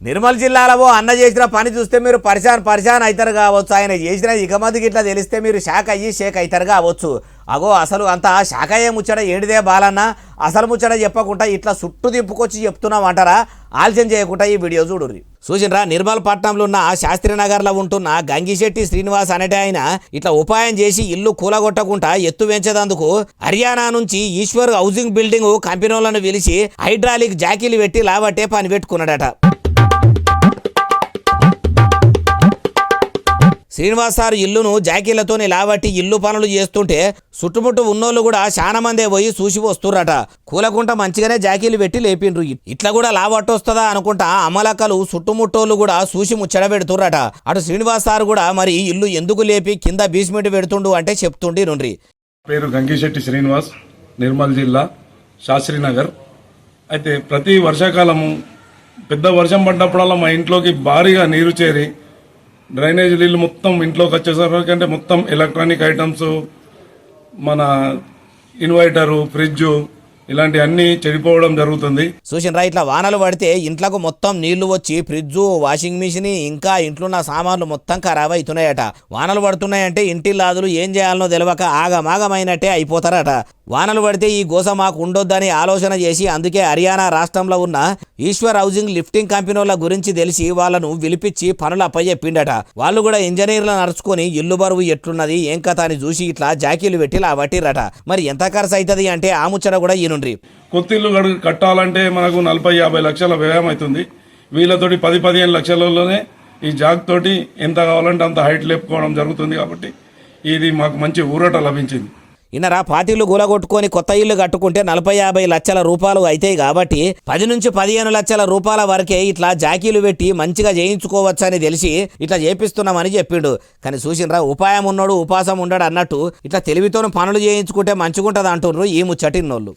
నిర్మల్ జిల్లాలో అన్న చేసిన పని చూస్తే మీరు పరిశాన్ అవుతారు కావచ్చు. ఆయన చేసిన ఇకమందికి ఇట్లా తెలిస్తే మీరు షాక్ అయ్యి షేక్ అవుతారు కావచ్చు. అగో అసలు అంతా షాక్ అయ్యే ముచ్చట ఏడిదే బాలన్న, అసలు ముచ్చట చెప్పకుండా ఇట్లా చుట్టూ తిప్పుకొచ్చి చెప్తున్నాం అంటారా? ఆలస్యం చేయకుండా ఈ వీడియో చూడుర్రి. చూసినరా, నిర్మల్ పట్టణంలో ఉన్న శాస్త్రీనగర్లో ఉంటున్న గంగిశెట్టి శ్రీనివాస్ అనేట ఆయన ఇట్లా ఉపాయం చేసి ఇల్లు కూలగొట్టకుండా ఎత్తు పెంచేందుకు హర్యానా నుంచి ఈశ్వర్ హౌసింగ్ బిల్డింగ్ కంపెనీలను పిలిచి హైడ్రాలిక్ జాకీలు పెట్టి లాబట్టే పని పెట్టుకున్నాడట. శ్రీనివాస్ సార్ ఇల్లును జాకీలతో లాబట్టి ఇల్లు పనులు చేస్తుంటే చుట్టుముట్టు ఉన్నోళ్ళు కూడా చాలా మందే పోయి చూసి వస్తుర్రట. కూలకుంట మంచిగానే జాకీలు పెట్టి లేపిండ్రు. ఇట్లా కూడా లాబట్టొస్తుందా అనుకుంటా అమలక్కలు చుట్టుముట్టోళ్ళు కూడా చూసి ముచ్చట పెడుతుర్రట. అటు శ్రీనివాస్ సార్ కూడా మరి ఇల్లు ఎందుకు లేపి కింద బేస్మెంట్ పెడుతుండు అంటే చెప్తుండి నుండ్రి. పేరు గంగిశెట్టి శ్రీనివాస్, నిర్మల్ జిల్లా శాస్త్రీనగర్. అయితే ప్రతి వర్షాకాలము పెద్ద వర్షం పడ్డప్పుడల్లా మా ఇంట్లోకి భారీగా నీరు చేరి డ్రైనేజ్ నీళ్ళు మొత్తం ఇంట్లోకి వచ్చేసరికి అంటే మొత్తం ఎలక్ట్రానిక్ ఐటమ్స్, మన ఇన్వర్టరు, ఫ్రిడ్జ్ ఇలాంటి అన్ని చెడిపోవడం జరుగుతుంది. చూసినరా, ఇట్లా వానలు పడితే ఇంట్లోకి మొత్తం నీళ్లు వచ్చి ఫ్రిడ్జ్, వాషింగ్ మిషన్ ఇంకా ఇంట్లో ఉన్న సామాన్లు మొత్తం ఖరాబ్ అవుతున్నాయట. వానలు పడుతున్నాయంటే ఇంటి లాదులు ఏం చేయాలనో తెలియక ఆగమాగమైనట్టే అయిపోతారట. వానలు పడితే ఈ గోస మాకు ఉండొద్దని ఆలోచన చేసి అందుకే హర్యానా రాష్ట్రంలో ఉన్న ఈశ్వర్ హౌసింగ్ లిఫ్టింగ్ కంపెనీల గురించి తెలిసి వాళ్ళను పిలిపించి పనులు అప్పచెప్పిండట. వాళ్ళు కూడా ఇంజనీర్లు నడుచుకొని ఇల్లు బరువు ఎట్లున్నది ఏం కథ అని చూసి ఇట్లా జాకీలు పెట్టి లాబట్టిరట. మరి ఎంత ఖర్చు అవుతుంది అంటే ఆ ముచ్చట కూడా ఈనుండ్రి. కొత్త ఇల్లు కట్టాలంటే మనకు 40-50 లక్షల వ్యయం అవుతుంది. వీళ్ళతోటి 10-15 లక్షలలోనే ఈ జాగ్ తోటి ఎంత కావాలంటే అంత హైట్ లేపుకోవడం జరుగుతుంది. కాబట్టి ఇది మాకు మంచి ఊరట లభించింది. ఇన్నరా, పాతిళ్ళు కూలగొట్టుకొని కొత్త ఇల్లు కట్టుకుంటే 40-50 లక్షల రూపాయలు అవుతాయి. కాబట్టి 10 నుంచి 15 లక్షల రూపాయల వరకే ఇట్లా జాకీలు పెట్టి మంచిగా చేయించుకోవచ్చని తెలిసి ఇట్లా చేపిస్తున్నామని చెప్పిండు. కానీ చూసినరా, ఉపాయం ఉన్నోడు ఉపాసం ఉండడు అన్నట్టు ఇట్లా తెలివితోని పనులు చేయించుకుంటే మంచిగుంటది అంటున్నారు ఈ ముచ్చటిన్నోళ్ళు.